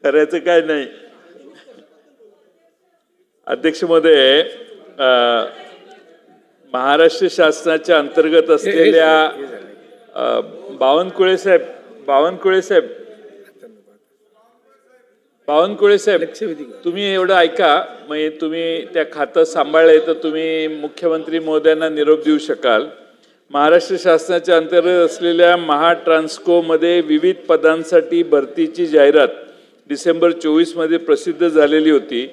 करायचं काय नाही. अध्यक्ष महोदय, महाराष्ट्र शासनाच्या अंतर्गत असलेल्या बावनकुळे साहेब, तुम्ही एवढं ऐका. मग तुम्ही त्या खातं सांभाळले तर तुम्ही मुख्यमंत्री महोदयांना निरोप देऊ शकाल. महाराष्ट्र शासनाच्या अंतर्गत असलेल्या महाट्रान्सकोमध्ये विविध पदांसाठी भरतीची जाहिरात डिसेंबर 24 मध्ये प्रसिद्ध झालेली होती.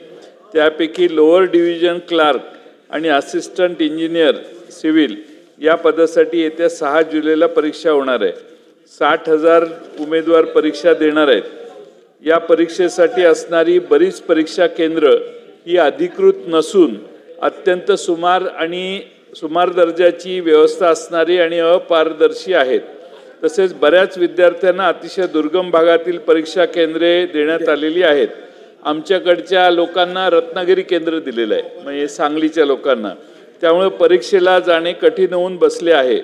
त्यापैकी लोअर डिव्हिजन क्लार्क आणि असिस्टंट इंजिनियर सिव्हिल या पदासाठी येत्या 6 जुलैला परीक्षा होणार आहे. 60,000 उमेदवार परीक्षा देणार आहेत. या परीक्षेसाठी असणारी बरीच परीक्षा केंद्र ही अधिकृत नसून अत्यंत सुमार दर्जाची व्यवस्था असणारी आणि अपारदर्शी आहेत. तसेच बऱ्याच विद्यार्थ्यांना अतिशय दुर्गम भागातील परीक्षा केंद्रे देण्यात आलेली आहेत. आमच्याकडच्या लोकांना रत्नागिरी केंद्र दिलेलं आहे, म्हणजे सांगलीच्या लोकांना. त्यामुळे परीक्षेला जाणे कठीण होऊन बसले आहे.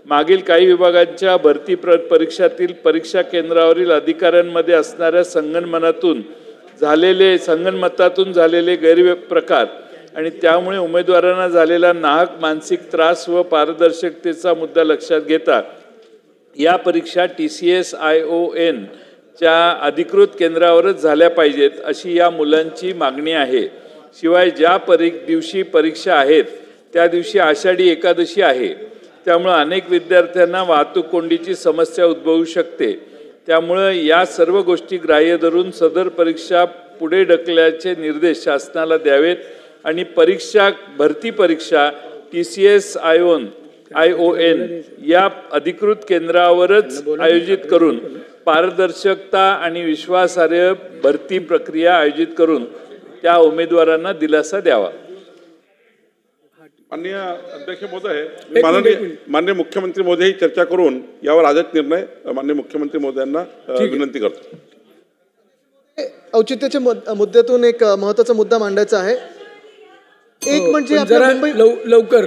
मागील काही विभागांच्या भरती परीक्षातील परीक्षा केंद्रावरील अधिकाऱ्यांमध्ये असणाऱ्या संगनमतातून झालेले गैरप्रकार आणि त्यामुळे उमेदवारांना झालेला नाहक मानसिक त्रास व पारदर्शकतेचा मुद्दा लक्षात घेता या परीक्षा TCS ION च्या अधिकृत केंद्रावरच झाल्या पाहिजेत अशी या मुलांची मागणी आहे. शिवाय ज्या दिवशी परीक्षा आहेत त्या दिवशी आषाढी एकादशी आहे. त्यामुळे अनेक विद्यार्थ्यांना वाहतूक कोंडीची समस्या उद्भवू शकते. त्यामुळे या सर्व गोष्टी ग्राह्य धरून सदर परीक्षा पुढे ढकलण्याचे निर्देश शासनाला द्यावेत आणि भरती परीक्षा TCS ION या अधिकृत केंद्रावरच आयोजित करून पारदर्शकता आणि विश्वासार्ह भरती प्रक्रिया आयोजित करून त्या उमेदवारांना दिलासा द्यावा. माननीय अध्यक्ष महोदय, माननीय मुख्यमंत्री महोदय चर्चा करून यावर आजच निर्णय माननीय मुख्यमंत्री महोदयांना विनंती करतो. औचित्याच्या मुद्द्यातून एक महत्त्वाचा मुद्दा मांडायचा आहे. एक म्हणजे लवकर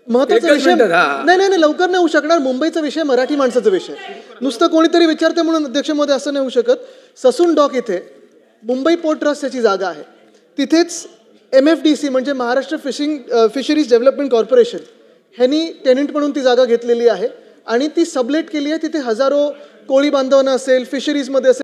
महत्त्वाचा विषय नाही लवकर नाही होऊ शकणार. मुंबईचा विषय मराठी माणसाचा विषय. नुसतं कोणीतरी विचारते म्हणून अध्यक्ष महोदय असं नाही होऊ शकत. ससून डॉक इथे मुंबई पोर्ट ट्रस्ट याची जागा आहे. तिथेच MFDC म्हणजे महाराष्ट्र फिशरीज डेव्हलपमेंट कॉर्पोरेशन ह्यांनी टेनंट म्हणून ती जागा घेतलेली आहे आणि ती सबलेट केली आहे. तिथे हजारो कोळी बांधवांना असेल, फिशरीजमध्ये असेल,